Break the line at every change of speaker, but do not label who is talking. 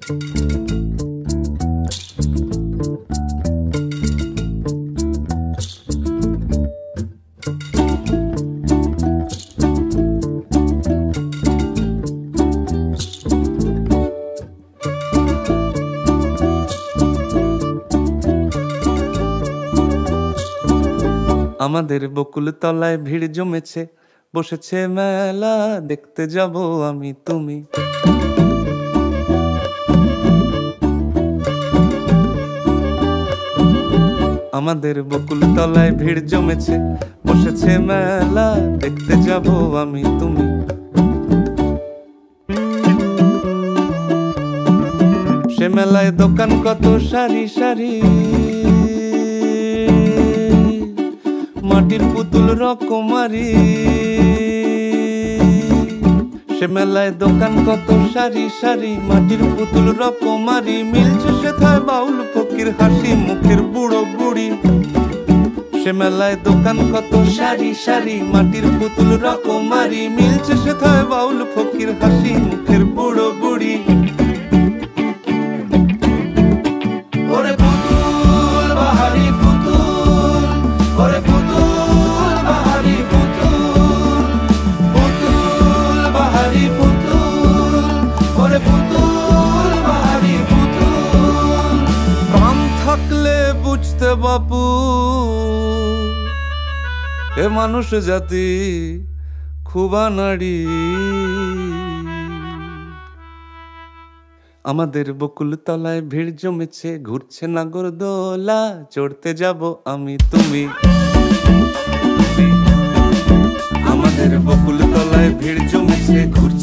আমাদের বকুল তলায় ভিড় জমেছে, বসেছে মেলা, দেখতে যাব আমি তুমি। আমাদের বকুল তলায় ভিড় জমেছে, বসেছে মেলা, দেখতে যাব আমি তুমি। সে মেলায় দোকান কত সারি সারি, মাটির পুতুল রকমারি। সে মেলায় দোকান কত সারি সারি, মাটির পুতুল রকমারি। মিলছে সেথায় বাউল ফকির হাসি মুখের বুড়ো বুড়ি। সে মেলায় দোকান কত সারি সারি, মাটির পুতুল রকমারি। মিলছে সেথায় বাউল ফকির হাসি মুখের বুড়ো বুড়ি। ওরে পুতুল বাহারি পুতুল, ওরে পুতুল বাহারি পুতুল, পুতুল বাহারি পুতুল, ওরে পুতুল বাহারি পুতুল। প্রাণ থাকলে বুঝতে বাপু, এ মানুষ জাতি খুবা নাড়ি। আমাদের বকুল তলায় ভিড় জমেছে, ঘুরছে নাগরদোলা, চড়তে যাব আমি তুমি। আমাদের বকুল তলায় ভিড় জমেছে, ঘুরছে